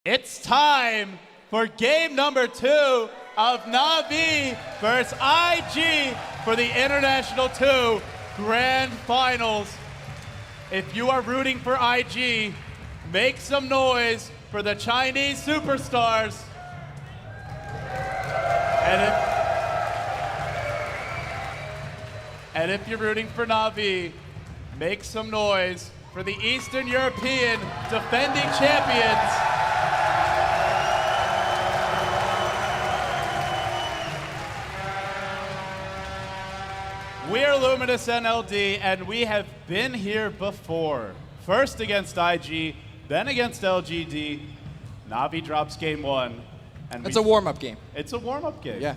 It's time for game number 2 of Na'Vi versus IG for the International 2 Grand Finals. If you are rooting for IG, make some noise for the Chinese superstars. And if you're rooting for Na'Vi, make some noise for the Eastern European defending champions. We're Luminous NLD, and we have been here before. First against IG, then against LGD. Na'Vi drops game 1. And it's a warm-up game. It's a warm-up game. Yeah.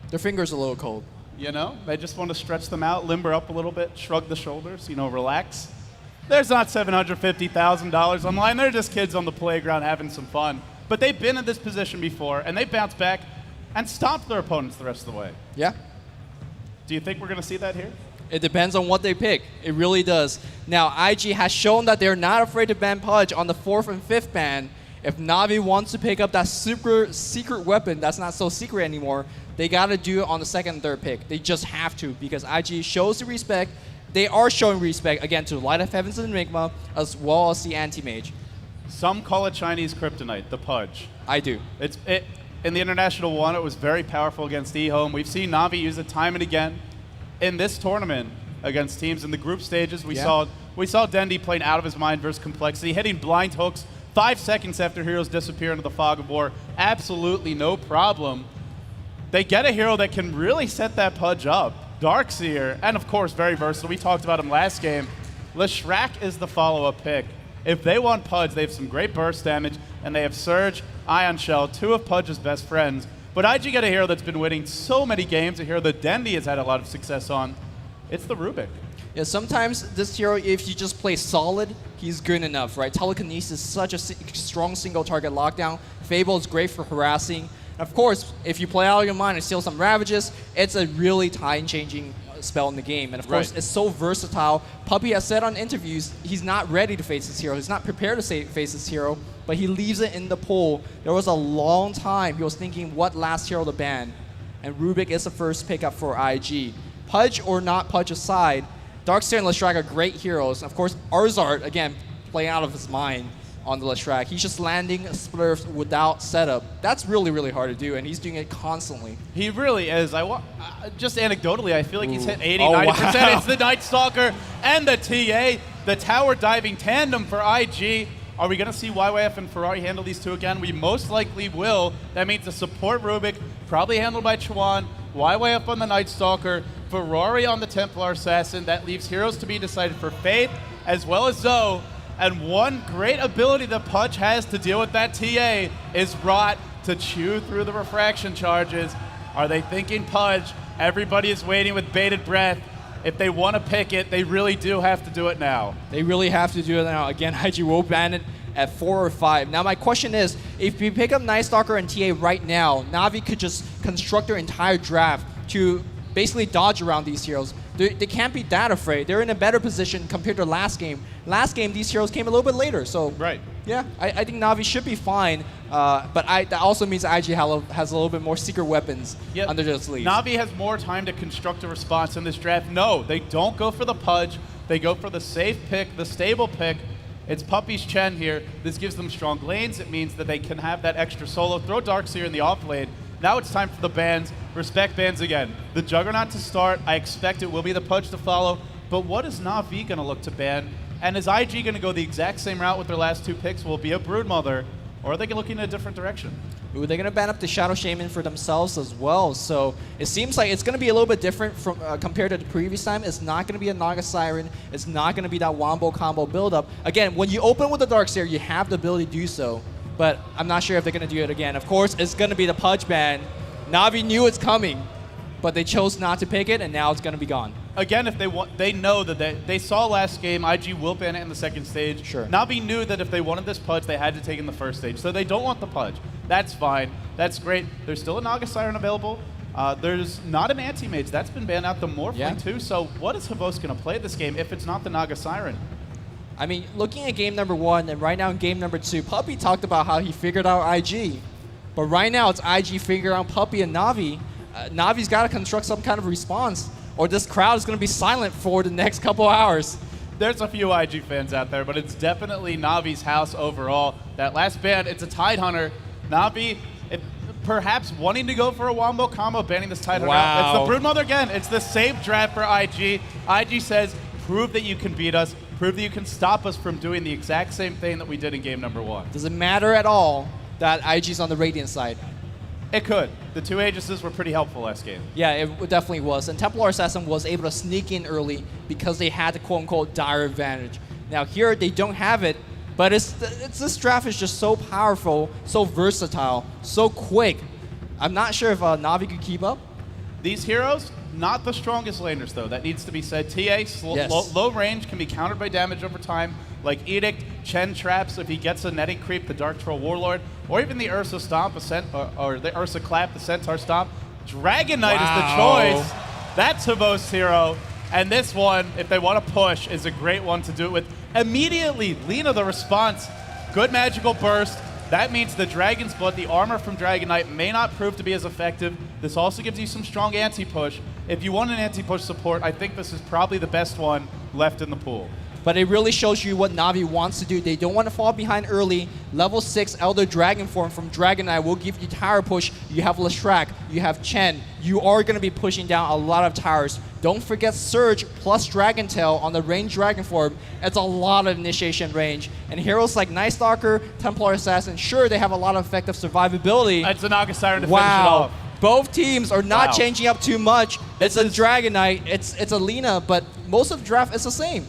Their fingers are a little cold. You know, they just want to stretch them out, limber up a little bit, shrug the shoulders, relax. There's not $750,000 on the line. They're just kids on the playground having some fun. But they've been in this position before, and they bounced back and stomped their opponents the rest of the way. Yeah. Do you think we're going to see that here? It depends on what they pick. It really does. Now, IG has shown that they're not afraid to ban Pudge on the 4th and 5th ban. If Na'Vi wants to pick up that super secret weapon that's not so secret anymore, they got to do it on the 2nd and 3rd pick. They just have to, because IG shows the respect. They are showing respect, again, to Light of Heavens and Enigma, as well as the Anti-Mage. Some call it Chinese kryptonite, the Pudge. I do. In the International 1, it was very powerful against eHome. We've seen Na'Vi use it time and again in this tournament against teams in the group stages. We saw Dendi playing out of his mind versus Complexity, hitting blind hooks 5 seconds after heroes disappear into the fog of war. Absolutely no problem. They get a hero that can really set that Pudge up. Darkseer, and of course, very versatile. We talked about him last game. Leshrac is the follow-up pick. If they want Pudge, they have some great burst damage, and they have Surge, Ion Shell, 2 of Pudge's best friends. But IG get a hero that's been winning so many games, a hero that Dendi has had a lot of success on. It's the Rubik. Yeah, sometimes this hero, if you just play solid, he's good enough, right? Telekinesis is such a strong single-target lockdown. Fable is great for harassing. Of course, if you play out of your mind and steal some Ravages, it's a really time-changing spell in the game. And of course, it's so versatile. Puppey has said on interviews he's not ready to face this hero. He's not prepared to face this hero, but he leaves it in the pool. There was a long time he was thinking what last hero to ban, and Rubik is the first pickup for IG. Pudge or not Pudge aside, Darkseer and Leshrac are great heroes. Of course, Arzard, again, playing out of his mind on the Leshrac. He's just landing splurfs without setup. That's really, really hard to do, and he's doing it constantly. He really is. Just anecdotally, I feel like he's hit 80-90%. Wow. It's the Night Stalker and the TA, the tower diving tandem for IG. Are we going to see YYF and Ferrari handle these two again? We most likely will. That means a support Rubik, probably handled by Chuan, YYF on the Night Stalker, Ferrari on the Templar Assassin. That leaves heroes to be decided for Faith, as well as Zoe. And one great ability that Pudge has to deal with that TA is Rot to chew through the refraction charges. Are they thinking Pudge? Everybody is waiting with bated breath. If they want to pick it, they really do have to do it now. They really have to do it now. Again, IG will ban it at 4 or 5. Now my question is, if you pick up Night Stalker and TA right now, Na'Vi could just construct their entire draft to basically dodge around these heroes. They can't be that afraid. They're in a better position compared to last game. Last game, these heroes came a little bit later. So right. Yeah, I think Na'Vi should be fine. But that also means IG has a little bit more secret weapons under their sleeves. Na'Vi has more time to construct a response in this draft. No, they don't go for the Pudge. They go for the safe pick, the stable pick. It's Puppey's Chen here. This gives them strong lanes. It means that they can have that extra solo. Throw Darkseer in the off lane. Now it's time for the bans. Respect bans again. The Juggernaut to start. I expect it will be the Pudge to follow. But what is Na'Vi going to look to ban? And is IG going to go the exact same route with their last 2 picks? Will it be a Broodmother? Or are they looking in a different direction? Ooh, they're going to ban up the Shadow Shaman for themselves as well. So it seems like it's going to be a little bit different from compared to the previous time. It's not going to be a Naga Siren. It's not going to be that Wombo combo buildup. Again, when you open with the Darkseer, you have the ability to do so. But I'm not sure if they're going to do it again. Of course, it's going to be the Pudge ban. Na'Vi knew it's coming, but they chose not to pick it, and now it's going to be gone. Again, if they know that they saw last game, IG will ban it in the 2nd stage. Sure. Na'Vi knew that if they wanted this Pudge, they had to take in the 1st stage. So they don't want the Pudge. That's fine. That's great. There's still a Naga Siren available. There's not an Anti-Mage. That's been banned out the Morphling too. So what is Havos going to play this game if it's not the Naga Siren? I mean, looking at game number 1 and right now in game number 2, Puppey talked about how he figured out IG. But right now it's IG figuring out Puppey and Na'Vi. Navi's got to construct some kind of response or this crowd is going to be silent for the next couple hours. There's a few IG fans out there, but it's definitely Navi's house overall. That last ban, it's a Tidehunter. Na'Vi, perhaps wanting to go for a wombo combo, banning this Tidehunter out. It's the Broodmother again. It's the same draft for IG. IG says, prove that you can beat us. Prove that you can stop us from doing the exact same thing that we did in game number 1. Does it matter at all that IG's on the Radiant side? It could. The 2 Aegises were pretty helpful last game. Yeah, it definitely was. And Templar Assassin was able to sneak in early because they had the quote-unquote dire advantage. Now here, they don't have it, but this draft is just so powerful, so versatile, so quick. I'm not sure if Na'Vi could keep up. These heroes, not the strongest laners, though. That needs to be said. TA, low range, can be countered by damage over time, like Edict, Chen traps if he gets a netting creep, the Dark Troll Warlord, or even the Ursa Stomp, or the Ursa Clap, the Centaur Stomp. Dragon Knight is the choice. That's Havos hero. And this one, if they want to push, is a great one to do it with. Immediately, Lina the response. Good magical burst. That means the Dragon's Blood, the armor from Dragon Knight, may not prove to be as effective. This also gives you some strong anti-push. If you want an anti-push support, I think this is probably the best one left in the pool. But it really shows you what Na'Vi wants to do. They don't want to fall behind early. Level 6 Elder Dragon form from Dragon Knight will give you tower push. You have Leshrac, you have Chen. You are going to be pushing down a lot of towers. Don't forget Surge plus Dragon Tail on the ranged Dragon form. It's a lot of initiation range. And heroes like Night Stalker, Templar Assassin, sure, they have a lot of effective survivability. It's a Naga Siren to finish it off. Both teams are not changing up too much. It's a Dragon Knight, it's a Lina, but most of the draft is the same.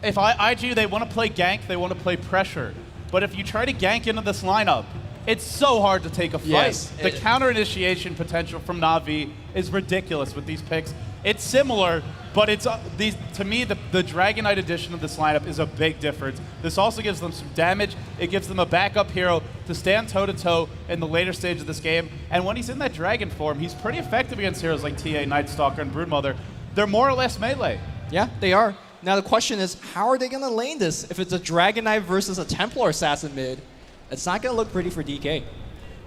If IG, they want to play gank, they want to play pressure. But if you try to gank into this lineup, it's so hard to take a fight. Yes, the counter initiation potential from Na'Vi is ridiculous with these picks. It's similar, but it's to me, the Dragon Knight edition of this lineup is a big difference. This also gives them some damage. It gives them a backup hero to stand toe-to-toe in the later stage of this game. And when he's in that Dragon form, he's pretty effective against heroes like TA, Night Stalker, and Broodmother. They're more or less melee. Yeah, they are. Now the question is, how are they going to lane this? If it's a Dragon Knight versus a Templar Assassin mid, it's not going to look pretty for DK.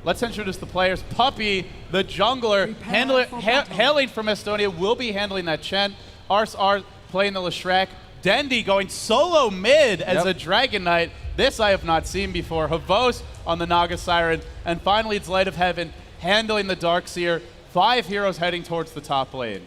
Let's introduce the players. Puppey, the jungler, hailing from Estonia, will be handling that Chen. Ars playing the Leshrac. Dendi going solo mid as a Dragon Knight. This I have not seen before. Havos on the Naga Siren. And finally, it's Light of Heaven handling the Darkseer. 5 heroes heading towards the top lane.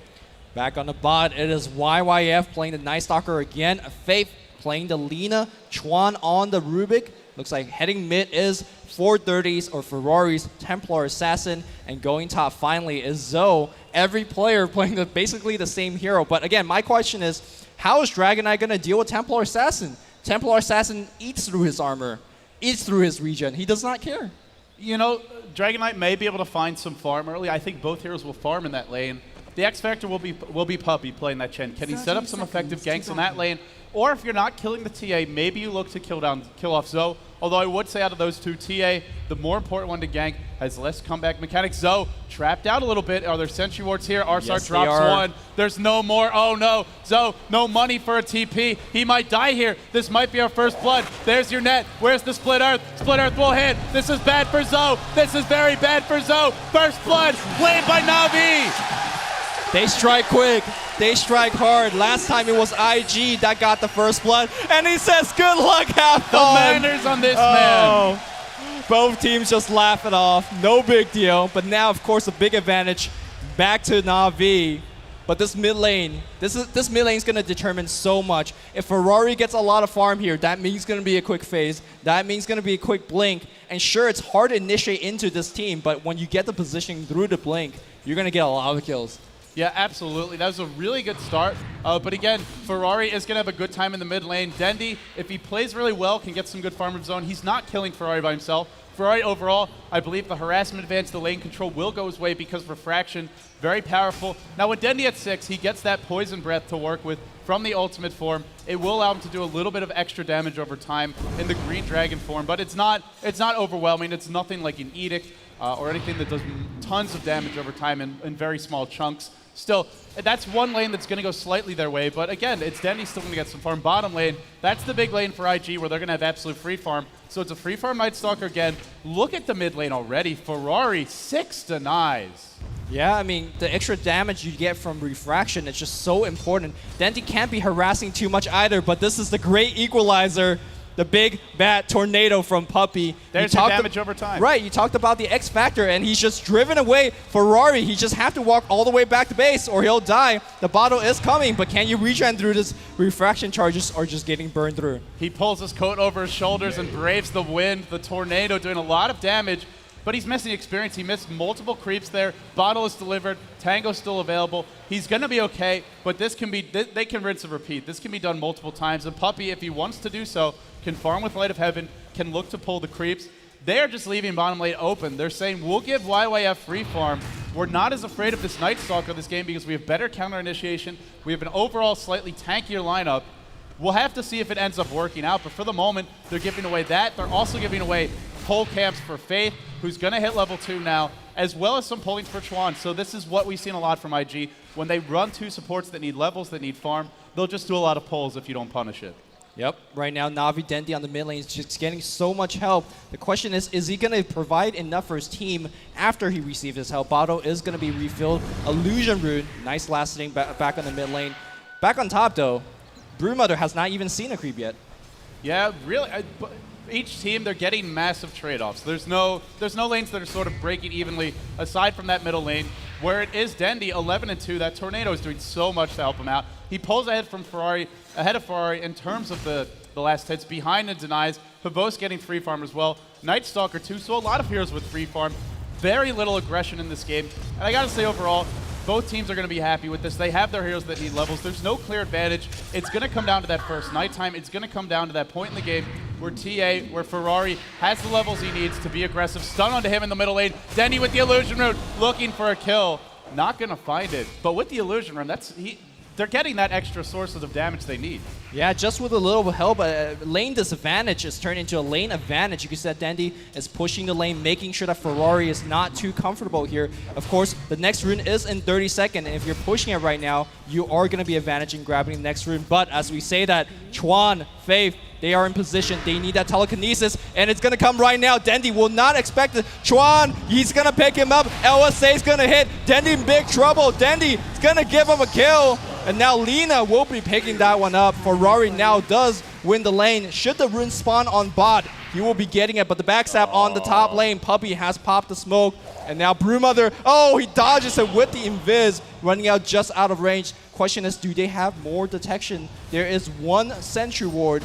Back on the bot, it is YYF playing the Night Stalker again. Faith playing the Lina. Chuan on the Rubik. Looks like heading mid is 430s or Ferraris, Templar Assassin, and going top finally is Zoe. Every player playing basically the same hero. But again, my question is, how is Dragon Knight going to deal with Templar Assassin? Templar Assassin eats through his armor, eats through his regen. He does not care. You know, Dragon Knight may be able to find some farm early. I think both heroes will farm in that lane. The X Factor will be Puppey playing that Chen. Can he set up some effective ganks in that lane? Or if you're not killing the TA, maybe you look to kill off Zoe. Although I would say out of those two, TA, the more important one to gank, has less comeback mechanics. Zoe trapped out a little bit. Are there Sentry Wards here? Arsar drops one. There's no more. Oh no. Zoe, no money for a TP. He might die here. This might be our first blood. There's your net. Where's the Split Earth? Split Earth will hit. This is bad for Zoe. This is very bad for Zoe. First blood played by Na'Vi. They strike quick. They strike hard. Last time it was IG that got the first blood. And he says, good luck, have fun. The manners on this man. Both teams just laugh it off. No big deal. But now, of course, a big advantage back to Na'Vi. But this mid lane, this mid lane is going to determine so much. If Ferrari gets a lot of farm here, that means it's going to be a quick phase. That means it's going to be a quick blink. And sure, it's hard to initiate into this team, but when you get the positioning through the blink, you're going to get a lot of kills. Yeah, absolutely. That was a really good start. But again, Ferrari is going to have a good time in the mid lane. Dendi, if he plays really well, can get some good farm of his own. He's not killing Ferrari by himself. Ferrari overall, I believe the harassment advance, the lane control will go his way because Refraction, very powerful. Now with Dendi at 6, he gets that Poison Breath to work with from the ultimate form. It will allow him to do a little bit of extra damage over time in the Green Dragon form, but it's not overwhelming. It's nothing like an Edict. or anything that does tons of damage over time in very small chunks. Still, that's one lane that's going to go slightly their way, but again, it's Dendy still going to get some farm. Bottom lane, that's the big lane for IG where they're going to have absolute free farm. So it's a free farm Night Stalker again. Look at the mid lane already. Ferrari, 6 denies. Yeah, I mean, the extra damage you get from refraction is just so important. Dendy can't be harassing too much either, but this is the great equalizer. The big bad tornado from Puppey. There's your damage over time. Right, you talked about the X factor, and he's just driven away Ferrari. He just have to walk all the way back to base, or he'll die. The bottle is coming, but can you regen through this refraction charges, or just getting burned through? He pulls his coat over his shoulders and braves the wind. The tornado doing a lot of damage, but he's missing experience. He missed multiple creeps there. Bottle is delivered. Tango's still available. He's going to be okay, but this can be, they can rinse and repeat. This can be done multiple times, and Puppey, if he wants to do so, can farm with Light of Heaven, can look to pull the creeps. They're just leaving bottom lane open. They're saying, we'll give YYF free farm. We're not as afraid of this Night Stalker this game because we have better counter initiation. We have an overall slightly tankier lineup. We'll have to see if it ends up working out, but for the moment, they're giving away that. They're also giving away pull camps for Faith, who's going to hit level 2 now, as well as some pullings for Chuan. So this is what we've seen a lot from IG. When they run 2 supports that need levels, that need farm, they'll just do a lot of pulls if you don't punish it. Yep. Right now, Na'Vi Dendy on the mid lane is just getting so much help. The question is he going to provide enough for his team after he receives his help? Bottle is going to be refilled. Illusion Rune, nice last hitting back on the mid lane. Back on top, though, Brewmother has not even seen a creep yet. Yeah, really. Each team, they're getting massive trade-offs. There's no lanes that are sort of breaking evenly aside from that middle lane, where it is Dendy 11-2. That tornado is doing so much to help him out. He pulls ahead of Ferrari in terms of the last hits, behind and denies. Pavos getting free farm as well. Night Stalker too, so a lot of heroes with free farm. Very little aggression in this game. And I gotta say overall, both teams are going to be happy with this. They have their heroes that need levels. There's no clear advantage. It's going to come down to that first nighttime. It's going to come down to that point in the game where Ferrari has the levels he needs to be aggressive. Stun onto him in the middle lane. Dendy with the Illusion Rune, looking for a kill. Not going to find it. But with the Illusion Rune, they're getting that extra sources of damage they need. Yeah, just with a little help, lane disadvantage is turned into a lane advantage. You can see that Dendy is pushing the lane, making sure that Ferrari is not too comfortable here. Of course, the next rune is in 30 seconds, and if you're pushing it right now, you are going to be advantaging grabbing the next rune. But as we say that, Chuan, Faith, they are in position. They need that telekinesis, and it's going to come right now. Dendy will not expect it. Chuan, he's going to pick him up. LSA is going to hit. Dendy in big trouble. Dendy is going to give him a kill. And now Lina will be picking that one up. Ferrari now does win the lane. Should the rune spawn on bot, he will be getting it. But the backstab on the top lane, Puppey has popped the smoke. And now Brewmother, he dodges it with the invis, running out just out of range. Question is, do they have more detection? There is one sentry ward.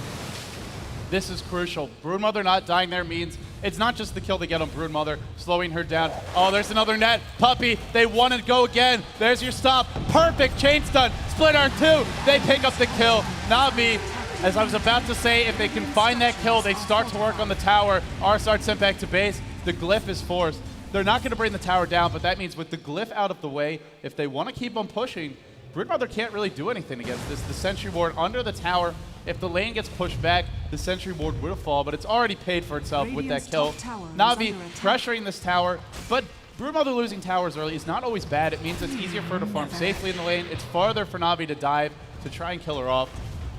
This is crucial. Broodmother not dying there means it's not just the kill they get on Broodmother, slowing her down. Oh, there's another net. Puppey, they want to go again. There's your stop. Perfect chain stun. Split R2. They pick up the kill. Na'Vi, as I was about to say, if they can find that kill, they start to work on the tower. Arsart sent back to base. The glyph is forced. They're not going to bring the tower down, but that means with the glyph out of the way, if they want to keep on pushing, Broodmother can't really do anything against this. The sentry ward under the tower. If the lane gets pushed back, the sentry ward will fall, but it's already paid for itself with that kill. Na'Vi pressuring this tower, but Broodmother losing towers early is not always bad. It means it's easier for her to farm safely in the lane. It's farther for Na'Vi to dive to try and kill her off.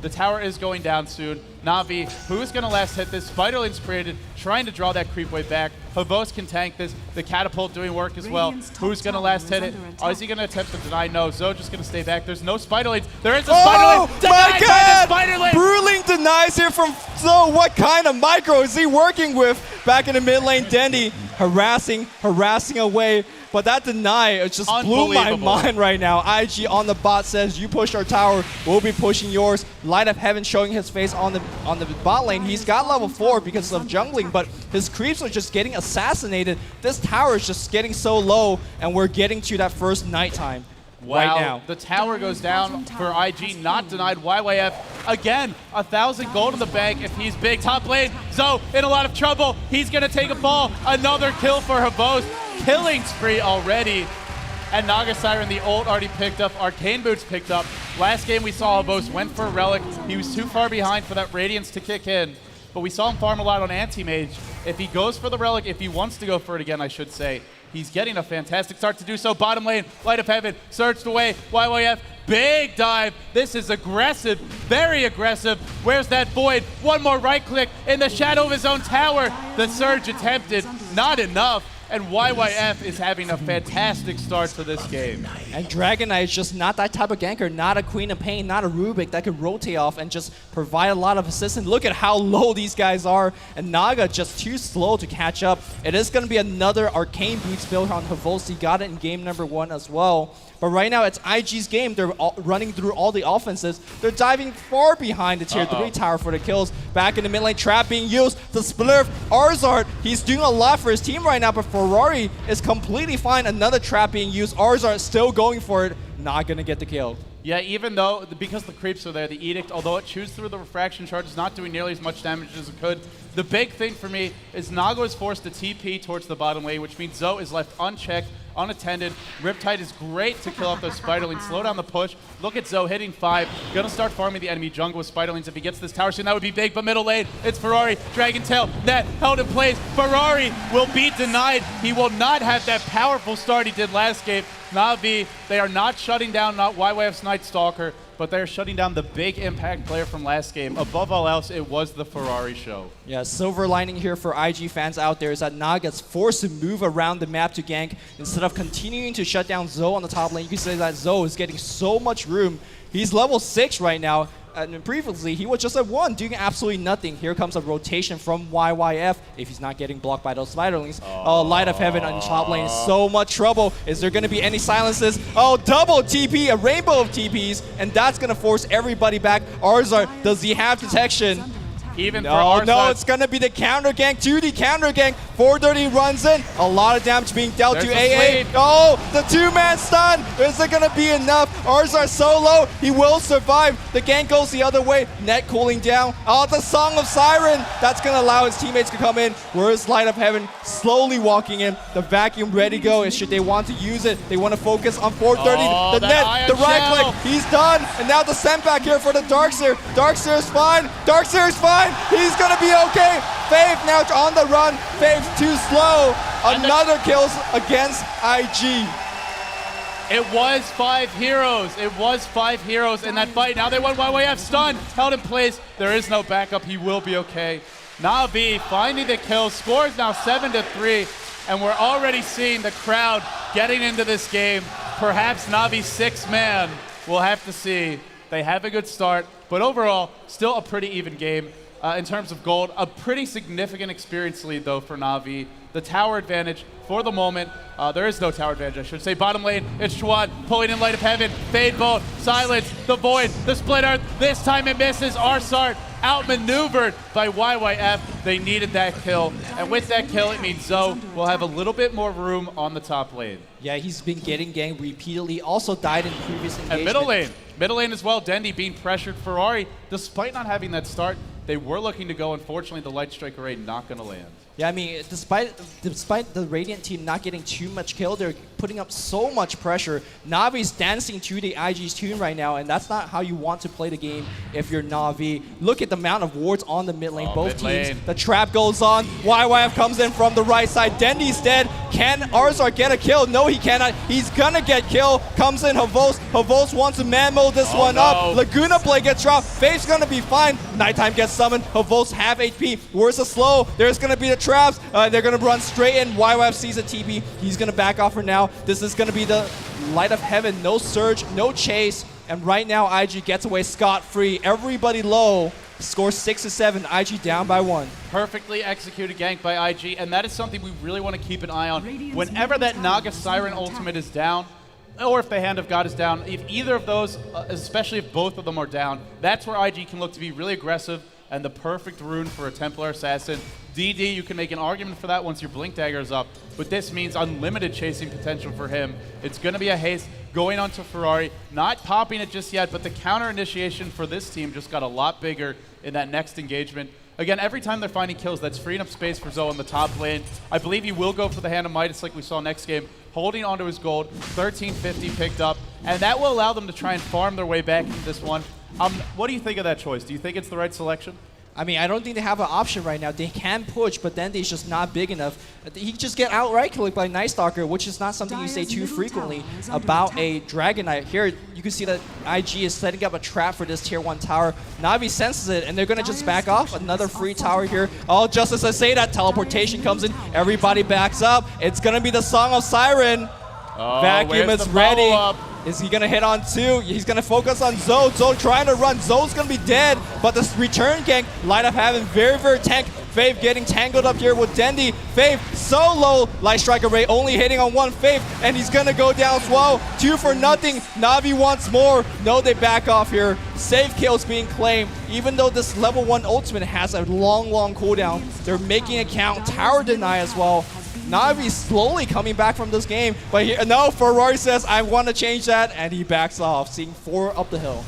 The tower is going down soon. Na'Vi, who's going to last hit this? Spiderlane's created, trying to draw that creep wave back. Pavos can tank this. The catapult doing work as well. Who's going to last hit it? Is he going to attempt to deny? No. Zoe just going to stay back. There's no Spiderlanes. There is a Spiderlane. Denied by the Spiderlane. Bruling denies here from Zoe. What kind of micro is he working with? Back in the mid lane, Dendy harassing away. But that deny, it just blew my mind right now. IG on the bot says, you push our tower, we'll be pushing yours. Light of Heaven showing his face on the bot lane. He's got level 4 because of jungling, but his creeps are just getting assassinated. This tower is just getting so low, and we're getting to that first nighttime. Wow, right now. The tower goes down for IG, not denied. YYF, again, 1,000 gold in the bank if he's big. Top lane, Zoe in a lot of trouble. He's going to take a fall. Another kill for Havos. Killing spree already. And Naga Siren, the ult already picked up. Arcane Boots picked up. Last game we saw Havos went for a Relic. He was too far behind for that Radiance to kick in. But we saw him farm a lot on Anti-Mage. If he goes for the relic, if he wants to go for it again, I should say, he's getting a fantastic start to do so. Bottom lane, Light of Heaven, searched away, YYF, big dive. This is aggressive, very aggressive. Where's that Void? One more right click in the shadow of his own tower. The surge attempted, not enough. And YYF is having a fantastic start to this game. And Dragon Knight is just not that type of ganker, not a Queen of Pain, not a Rubik that could rotate off and just provide a lot of assistance. Look at how low these guys are, and Naga just too slow to catch up. It is going to be another Arcane Boots build on Havosi. Got it in game number 1 as well. But right now, it's IG's game. They're running through all the offenses. They're diving far behind the tier 3 tower for the kills. Back in the mid lane, trap being used. The Splurf, Arzard, he's doing a lot for his team right now, but Ferrari is completely fine. Another trap being used. Arzard still going for it. Not going to get the kill. Yeah, even though, because the creeps are there, the Edict, although it chews through the refraction charge, is not doing nearly as much damage as it could. The big thing for me is Nago is forced to TP towards the bottom lane, which means Zoe is left unchecked, unattended. Riptide is great to kill off those Spiderlings, slow down the push. Look at Zoe hitting 5. Gonna start farming the enemy jungle with Spiderlings. If he gets this tower soon, that would be big, but middle lane, it's Ferrari, Dragon Tail, net held in place. Ferrari will be denied. He will not have that powerful start he did last game. Na'Vi, they are not shutting down not YYF's Night Stalker, but they're shutting down the big impact player from last game. Above all else, it was the Ferrari show. Yeah, silver lining here for IG fans out there is that Naga's forced to move around the map to gank instead of continuing to shut down Zoe on the top lane. You can say that Zoe is getting so much room. He's level 6 right now. And previously, he was just at 1, doing absolutely nothing. Here comes a rotation from YYF if he's not getting blocked by those Spiderlings. Oh, Light of Heaven on the top lane is so much trouble. Is there going to be any silences? Oh, double TP, a rainbow of TPs, and that's going to force everybody back. Arzar, does he have protection? Even no, for Arzar, no, it's going to be the counter gank to the counter gank. 430 runs in. A lot of damage being dealt There's to the AA. Oh, the 2-man stun. Is it going to be enough? Arzar so low. He will survive. The gank goes the other way. Net cooling down. Oh, the Song of Siren. That's going to allow his teammates to come in. Where's Light of Heaven slowly walking in. The vacuum ready to go. Should they want to use it? They want to focus on 430. Oh, the net, the right channel. click. He's done. And now the send back here for the Darkseer. Darkseer's fine. Darkseer's fine. He's going to be okay. Faith now on the run. Faith too slow. Another kills against IG. It was 5 heroes. It was 5 heroes in that fight. Now they won YYF stunned, held in place. There is no backup. He will be okay. Na'Vi finding the kill. Scores now 7-3. And we're already seeing the crowd getting into this game. Perhaps Na'Vi's 6th man. We'll have to see. They have a good start. But overall, still a pretty even game. In terms of gold, a pretty significant experience lead, though, for Na'Vi. The tower advantage for the moment. There is no tower advantage, I should say. Bottom lane, it's Chuan pulling in Light of Heaven. Fade Bolt, Silence, the Void, the Split Earth. This time it misses. Arsart outmaneuvered by YYF. They needed that kill. And with that kill, it means Zoe will have a little bit more room on the top lane. Yeah, he's been getting ganked repeatedly. Also died in previous engagement. And middle lane. Middle lane as well. Dendi being pressured. Ferrari, despite not having that start, they were looking to go. Unfortunately, the Light Strike Array not going to land. Yeah, I mean, despite the Radiant team not getting too much kill, they're putting up so much pressure. Na'Vi's dancing to the IG's tune right now, and that's not how you want to play the game if you're Na'Vi. Look at the amount of wards on the mid lane, both teams. The trap goes on. YYF comes in from the right side. Dendi's dead. Can Arzar get a kill? No, he cannot. He's gonna get killed. Comes in Havos. Havos wants to man mode this one up. Laguna play gets dropped. Faith's gonna be fine. Nighttime gets summoned. Havos half HP. Where's the slow? There's gonna be the traps. They're gonna run straight in. YYF sees a TP. He's gonna back off for now. This is gonna be the Light of Heaven. No surge, no chase. And right now, IG gets away scot-free. Everybody low. Score 6-7. IG down by 1. Perfectly executed gank by IG, and that is something we really want to keep an eye on. Whenever that Naga Siren ultimate is down, or if the Hand of God is down, if either of those, especially if both of them are down, that's where IG can look to be really aggressive and the perfect rune for a Templar Assassin. DD, you can make an argument for that once your Blink Dagger is up, but this means unlimited chasing potential for him. It's going to be a haste going on to Ferrari, not popping it just yet, but the counter initiation for this team just got a lot bigger in that next engagement. Again, every time they're finding kills, that's freeing up space for Zoe on the top lane. I believe he will go for the Hand of Midas like we saw next game, holding onto his gold, 1350 picked up, and that will allow them to try and farm their way back into this one. What do you think of that choice? Do you think it's the right selection? I mean, I don't think they have an option right now. They can push, but then they're just not big enough. He just get outright killed by Night Stalker, which is not something you say too frequently about a Dragon Knight. Here, you can see that IG is setting up a trap for this tier 1 tower. Navi senses it, and they're going to just back off. Another free tower here. Oh, just as I say that, teleportation comes in. Everybody backs up. It's going to be the Song of Siren. Oh, Vacuum where's is the ready. follow-up? Is he going to hit on 2? He's going to focus on Zoe. Zoe trying to run. Zoe's going to be dead, but this return gank, Light of Heaven, very, very tank. Faith getting tangled up here with Dendi. Faith so low. Light Striker Ray only hitting on 1 Faith, and he's going to go down Swell. 2 for nothing. Navi wants more. No, they back off here. Safe kills being claimed. Even though this level 1 ultimate has a long, long cooldown, they're making it count. Tower deny as well. Navi slowly coming back from this game, but here, no, Ferrari says, I want to change that, and he backs off, seeing 4 up the hill.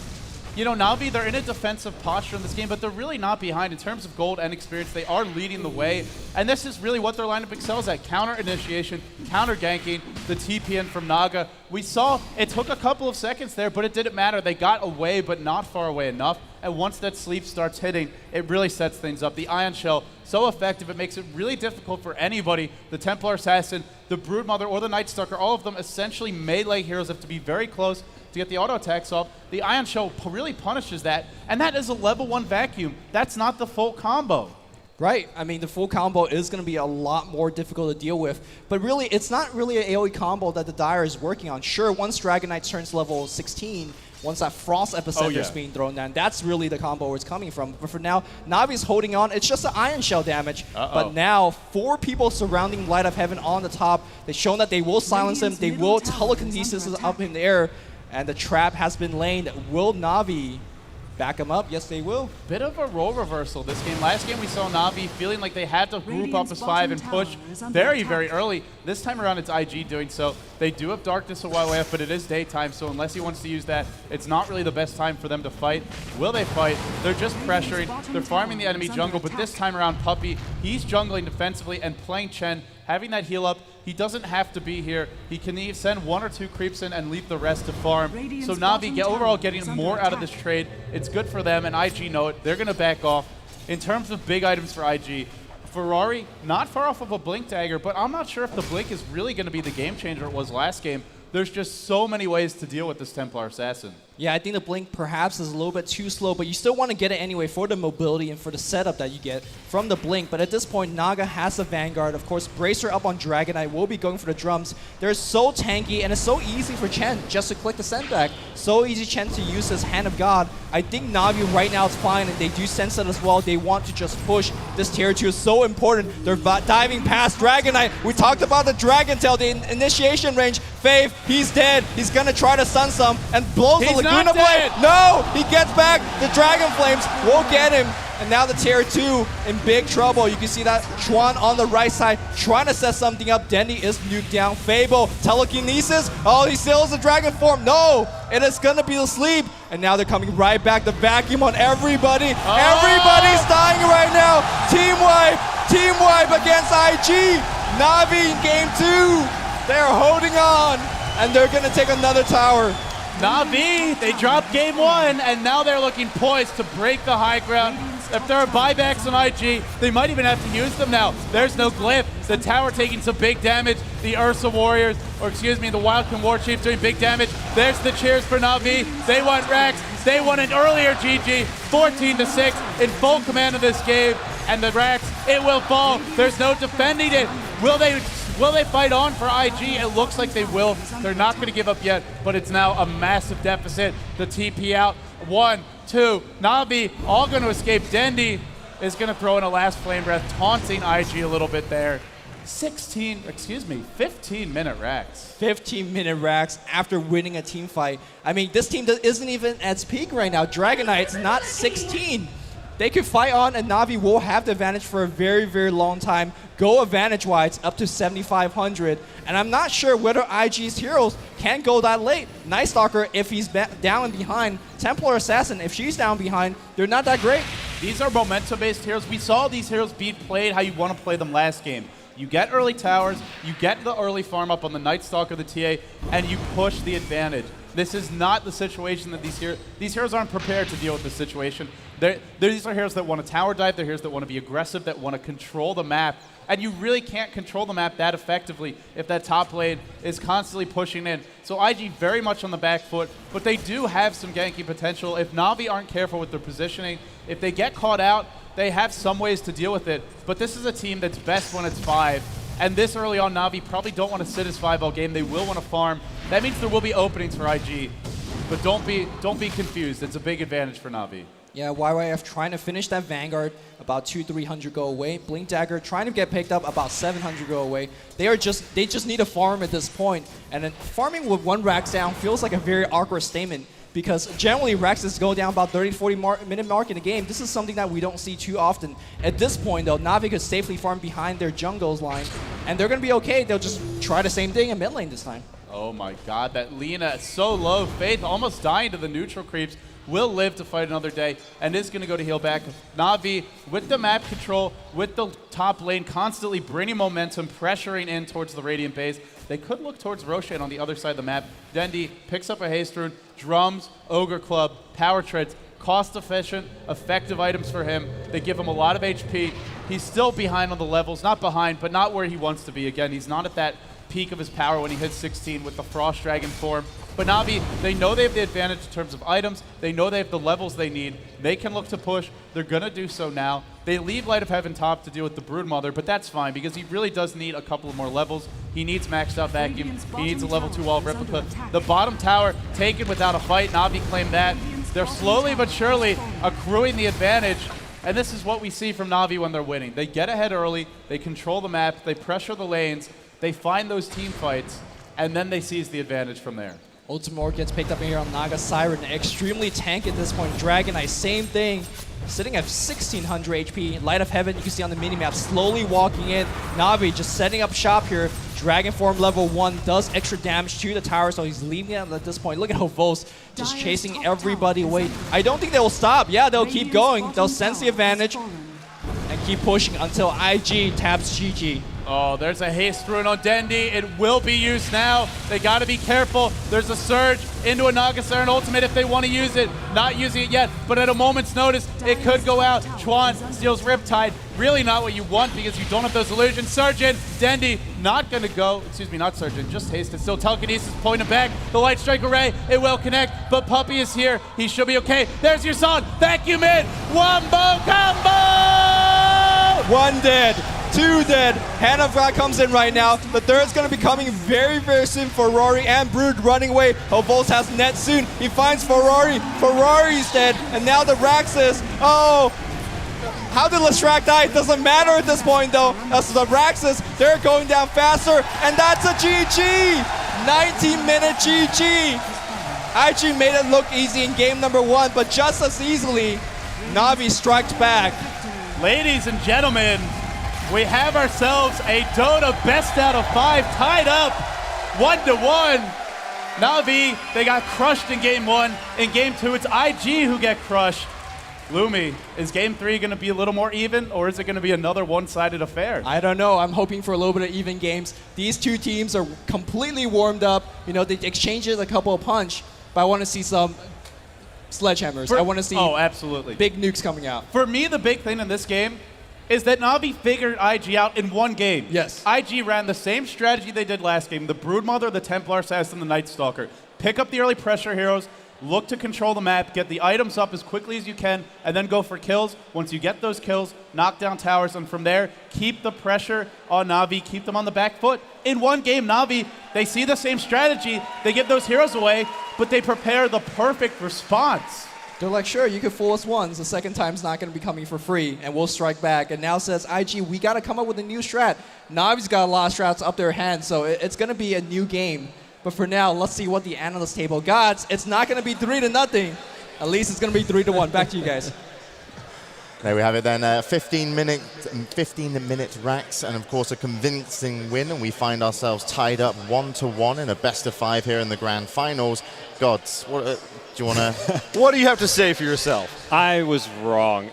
You know, Navi, they're in a defensive posture in this game, but they're really not behind. In terms of gold and experience, they are leading the way, and this is really what their lineup excels at. Counter initiation, counter ganking, the TPN from Naga. We saw it took a couple of seconds there, but it didn't matter. They got away, but not far away enough, and once that sleep starts hitting, it really sets things up. The Ion Shell, so effective, it makes it really difficult for anybody. The Templar Assassin, the Broodmother, or the Night Stalker, all of them essentially melee heroes have to be very close to get the auto attacks off. The Ion Shell really punishes that, and that is a level 1 vacuum. That's not the full combo. Right. I mean, the full combo is going to be a lot more difficult to deal with. But really, it's not really an AoE combo that the Dire is working on. Sure, once Dragon Knight turns level 16, once that Frost Epicenter is being thrown down, that's really the combo where it's coming from. But for now, Navi's holding on. It's just the Ion Shell damage. But now, 4 people surrounding Light of Heaven on the top. They've shown that they will silence him. They will telekinesis up in the air. And the trap has been laid. Will Navi back him up? Yes, they will. Bit of a role reversal this game. Last game we saw Navi feeling like they had to group up as 5 and push very, very early. This time around it's IG doing so. They do have Darkness a while away, but it is daytime, so unless he wants to use that, it's not really the best time for them to fight. Will they fight? They're just pressuring. They're farming the enemy jungle, but this time around Puppey, he's jungling defensively and playing Chen, having that heal up. He doesn't have to be here. He can send 1 or 2 creeps in and leave the rest to farm. So Navi overall getting more out of this trade. It's good for them, and IG know it. They're going to back off. In terms of big items for IG, Ferrari, not far off of a Blink Dagger, but I'm not sure if the Blink is really going to be the game changer it was last game. There's just so many ways to deal with this Templar Assassin. Yeah, I think the Blink perhaps is a little bit too slow, but you still want to get it anyway for the mobility and for the setup that you get from the Blink. But at this point, Naga has the Vanguard. Of course, Bracer up on Dragon Knight will be going for the drums. They're so tanky, and it's so easy for Chen just to click the send back. So easy Chen to use his Hand of God. I think Navi right now is fine, and they do sense it as well. They want to just push. This tier 2 is so important. They're diving past Dragon Knight. We talked about the Dragon Tail, the initiation range. Faith, he's dead. He's going to try to stun some and blows the Laguna Blade. No, he gets back. The Dragon Flames will get him. And now the tier 2 in big trouble. You can see that Chuan on the right side trying to set something up. Dendi is nuked down. Fable, telekinesis. Oh, he still has the dragon form. No, it is going to be the sleep. And now they're coming right back. The vacuum on everybody. Everybody's dying right now. Team wipe. Team wipe against IG. Navi in game 2. They're holding on. And they're going to take another tower. Navi, they dropped game 1, and now they're looking poised to break the high ground. If there are buybacks on IG, they might even have to use them now. There's no glyph. The tower taking some big damage. The Ursa Warriors, or excuse me, the Wildkin War Chiefs doing big damage. There's the cheers for Navi. They want Rex. They want an earlier GG. 14-6 in full command of this game. And the Rex, it will fall. There's no defending it. Will they fight on for IG? It looks like they will. They're not going to give up yet, but it's now a massive deficit. The TP out. 1, 2. Navi all going to escape. Dendi is going to throw in a last flame breath, taunting IG a little bit there. 15-minute racks. 15-minute racks after winning a team fight. I mean, this team isn't even at its peak right now. Dragon Knight's not 16. They could fight on, and Navi will have the advantage for a very, very long time. Go advantage-wise up to 7,500. And I'm not sure whether IG's heroes can go that late. Night Stalker, if he's down and behind. Templar Assassin, if she's down behind, they're not that great. These are momentum-based heroes. We saw these heroes be played how you want to play them last game. You get early towers, you get the early farm up on the Night Stalker, the TA, and you push the advantage. This is not the situation that these heroes aren't prepared to deal with this situation. These are heroes that want to tower dive. They're heroes that want to be aggressive, that want to control the map. And you really can't control the map that effectively if that top lane is constantly pushing in. So IG very much on the back foot, but they do have some ganky potential. If Na'Vi aren't careful with their positioning, if they get caught out, they have some ways to deal with it. But this is a team that's best when it's 5. And this early on, Na'Vi probably don't want to sit as 5 all game. They will want to farm. That means there will be openings for IG. But don't be confused. It's a big advantage for Na'Vi. Yeah, YYF trying to finish that Vanguard, about 200-300 go away. Blink Dagger trying to get picked up, about 700 go away. They just need a farm at this point. And then farming with 1 Rax down feels like a very awkward statement, because generally Raxes go down about 30-40 minute mark in the game. This is something that we don't see too often. At this point though, Na'Vi could safely farm behind their jungles line, and they're gonna be okay. They'll just try the same thing in mid lane this time. Oh my god, that Lina is so low. Faith almost dying to the neutral creeps. Will live to fight another day and is going to go to heal back. Na'Vi with the map control, with the top lane constantly bringing momentum, pressuring in towards the Radiant base. They could look towards Roshan on the other side of the map. Dendi picks up a Haste Rune, drums, Ogre Club, Power Treads, cost efficient, effective items for him. They give him a lot of HP. He's still behind on the levels, not behind, but not where he wants to be. Again, he's not at that peak of his power when he hits 16 with the Frost Dragon form. But Na'Vi, they know they have the advantage in terms of items. They know they have the levels they need. They can look to push. They're going to do so now. They leave Light of Heaven top to deal with the Broodmother, but that's fine because he really does need a couple of more levels. He needs maxed out Vacuum. He needs a level 2 wall replica. The bottom tower taken without a fight. Na'Vi claim that. They're slowly but surely accruing the advantage. And this is what we see from Na'Vi when they're winning. They get ahead early. They control the map. They pressure the lanes. They find those team fights. And then they seize the advantage from there. Ultimore gets picked up here on Naga Siren. Extremely tank at this point. Dragon Knight, same thing. Sitting at 1600 HP. Light of Heaven, you can see on the minimap, slowly walking in. Na'Vi just setting up shop here. Dragon Form level 1 does extra damage to the tower, so he's leaving it at this point. Look at how Vos just chasing everybody away. I don't think they will stop. Yeah, they'll keep going. They'll sense the advantage and keep pushing until IG taps GG. Oh, there's a Haste Rune on Dendi. It will be used now. They got to be careful. There's a surge into a Naga Siren ultimate if they want to use it. Not using it yet, but at a moment's notice, it could go out. Chuan steals Riptide. Really not what you want because you don't have those illusions. Surgeon, Dendi, not going to go. Excuse me, not Surgeon, just Haste. It's still Telekinesis pointing back. The Light Strike Array, it will connect, but Puppey is here. He should be okay. There's your song. Vacuum in. Wombo combo! 1 dead. 2 dead. Hand of God comes in right now. The third's going to be coming very, very soon for Rory and Brood running away. Volts has net soon. He finds Ferrari. Ferrari's dead. And now the Raxes. Oh, how did Leshrac die? It doesn't matter at this point though. As the Raxes, they're going down faster. And that's a GG. 19-minute GG. IG made it look easy in game number 1, but just as easily, Na'Vi strikes back. Ladies and gentlemen, we have ourselves a Dota best out of 5 tied up 1-1. Na'Vi, they got crushed in game 1. In game 2, it's IG who get crushed. Lumi, is game 3 going to be a little more even, or is it going to be another one-sided affair? I don't know. I'm hoping for a little bit of even games. These two teams are completely warmed up. You know, they exchanged a couple of punch, but I want to see some sledgehammers. I want to see absolutely big nukes coming out. For me, the big thing in this game is that Na'Vi figured IG out in one game. Yes. IG ran the same strategy they did last game. The Broodmother, the Templar Assassin, the Night Stalker. Pick up the early pressure heroes, look to control the map, get the items up as quickly as you can, and then go for kills. Once you get those kills, knock down towers, and from there, keep the pressure on Na'Vi, keep them on the back foot. In one game, Na'Vi, they see the same strategy, they give those heroes away, but they prepare the perfect response. They're like, sure, you could fool us once. The second time's not going to be coming for free, and we'll strike back. And now says, IG, we got to come up with a new strat. Na'Vi's got a lot of strats up their hands, so it's going to be a new game. But for now, let's see what the analyst table got. It's not going to be 3-0. At least it's going to be 3-1. Back to you guys. There we have it then, 15 minute racks, and of course a convincing win, and we find ourselves tied up 1-1 in a best of 5 here in the grand finals. Gods, what do you want to... What do you have to say for yourself? I was wrong.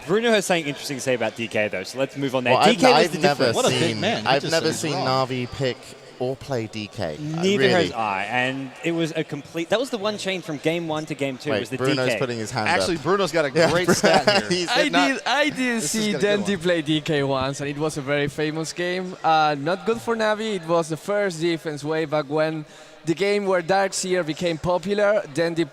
Bruno has something interesting to say about DK though, so let's move on there. Well, DK was the difference. What a big man. I've never seen Na'Vi pick or play DK. Neither really. has I, and it was a complete. That was the one change from game 1 to game 2. Wait, was the Bruno's DK. putting his hand Actually, up. Bruno's got a great stat here. He I said not- did This is see gonna go Denti on. play DK once, and it was a very famous game. Not good for Navi. It was the first defense way back when the game where Darkseer became popular. Denti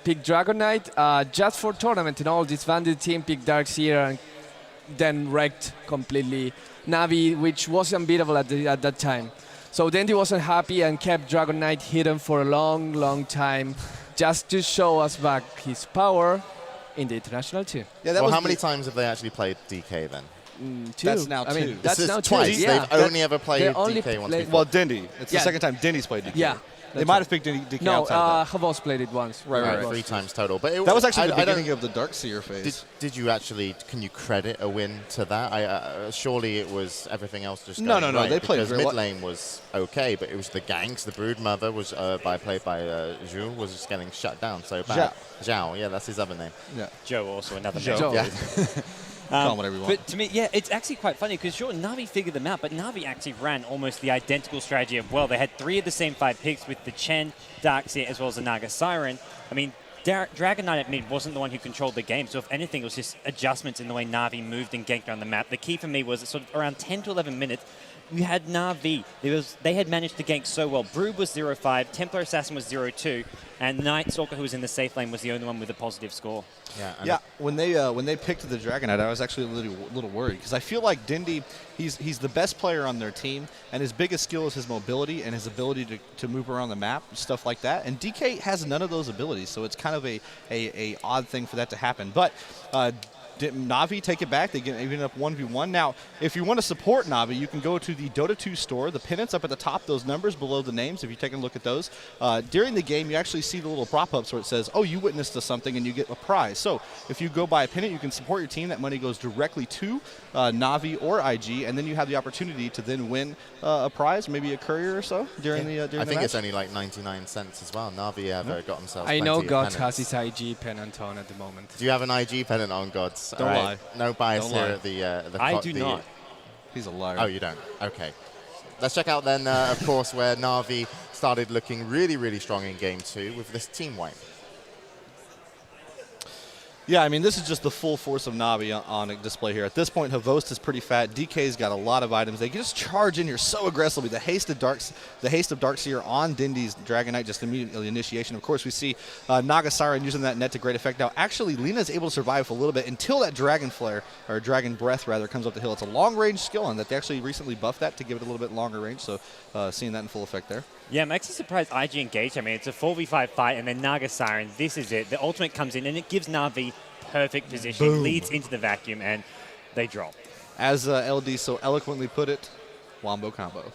picked Dragon Knight just for tournament, and all this Vandit team picked Darkseer and then wrecked completely Navi, which was unbeatable at that time. So Denti wasn't happy and kept Dragon Knight hidden for a long, long time, just to show us back his power in the international team. Yeah, that Well, was how many the- times have they actually played DK then? Two. That's now I mean, two. that's This is now twice. two. Yeah, They've that- only ever played they only DK once played- before. Well, Dindy. It's Yeah. the second time Dindy's played DK. Yeah, They that's might right. have picked DK No, outside of Havos played it once. Right. 3 times total. But that. That was actually the I don't- beginning of the Darkseer phase. Did you actually? Can you credit a win to that? Surely it was everything else just. No, going no, right, they played because very mid well. lane was okay, but it was the ganks. The Broodmother was played by Zhu was just getting shut down so bad. Zhao, yeah, that's his other name. Yeah. Joe also another Joe. name. Yeah. Call him whatever you want. But to me, yeah, it's actually quite funny because sure, Navi figured them out, but Navi actually ran almost the identical strategy of, well, they had 3 of the same 5 picks with the Chen, Darkseer, as well as the Naga Siren. I mean, Dragon Knight at mid wasn't the one who controlled the game, so if anything, it was just adjustments in the way Navi moved and ganked around the map. The key for me was sort of around 10 to 11 minutes, we had Navi. They had managed to gank so well. Brood was 0-5, Templar Assassin was 0-2, and Night Stalker, who was in the safe lane, was the only one with a positive score. and Yeah, when they picked the Dragon Knight, I was actually a little worried because I feel like Dindy, he's the best player on their team, and his biggest skill is his mobility and his ability to move around the map, stuff like that. And DK has none of those abilities, so it's kind of a odd thing for that to happen. But Navi take it back. They get even up 1v1. Now, if you want to support Navi, you can go to the Dota 2 store. The pennants up at the top, those numbers below the names, if you take a look at those. During the game, you actually see the little prop-ups where it says, oh, you witnessed something and you get a prize. So if you go buy a pennant, you can support your team. That money goes directly to Navi or IG, and then you have the opportunity to then win a prize, maybe a courier or so during the I think match. it's only like 99 cents as well. Navi have got themselves. I know plenty of Gods pennants. has his IG pennant on at the moment. Do you have an IG pennant on, Gods? Don't All lie. No bias Don't here lie. at the I do not. He's a liar. Oh, you don't? Okay. Let's check out then, of course, where Navi started looking really, really strong in Game 2 with this team wipe. Yeah, I mean, this is just the full force of Navi on display here. At this point, Havost is pretty fat. DK's got a lot of items. They can just charge in here so aggressively. The haste of Darkseer on Dindy's Dragon Knight, just immediately initiation. Of course, we see Naga Siren using that net to great effect. Now, actually, Lina's able to survive for a little bit until that Dragon Flare, or Dragon Breath, rather, comes up the hill. It's a long-range skill, and that they actually recently buffed that to give it a little bit longer range, so seeing that in full effect there. Yeah, I'm actually surprised IG engaged. I mean, it's a 4v5 fight, and then Naga Siren, this is it. The ultimate comes in, and it gives Navi perfect position, Boom. leads into the vacuum, and they drop. As LD so eloquently put it, Wombo combo.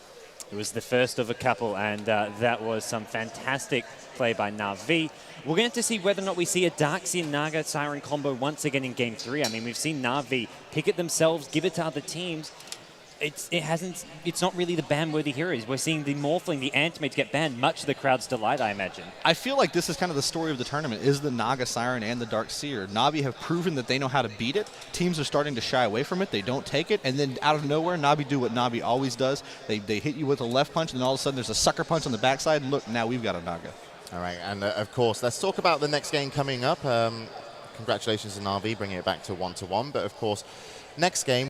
It was the first of a couple, and that was some fantastic play by Navi. We're going to have to see whether or not we see a Darkseer Naga Siren combo once again in Game 3. I mean, we've seen Navi pick it themselves, give it to other teams. It's not really the ban-worthy heroes. We're seeing the Morphling, the Antimates get banned, much to the crowd's delight, I imagine. I feel like this is kind of the story of the tournament, is the Naga Siren and the Darkseer. Navi have proven that they know how to beat it. Teams are starting to shy away from it. They don't take it. And then out of nowhere, Navi do what Navi always does. They hit you with a left punch, and then all of a sudden there's a sucker punch on the backside. And look, now we've got a Naga. All right, and of course, let's talk about the next game coming up. Congratulations to Navi bringing it back to 1-1. But of course, next game.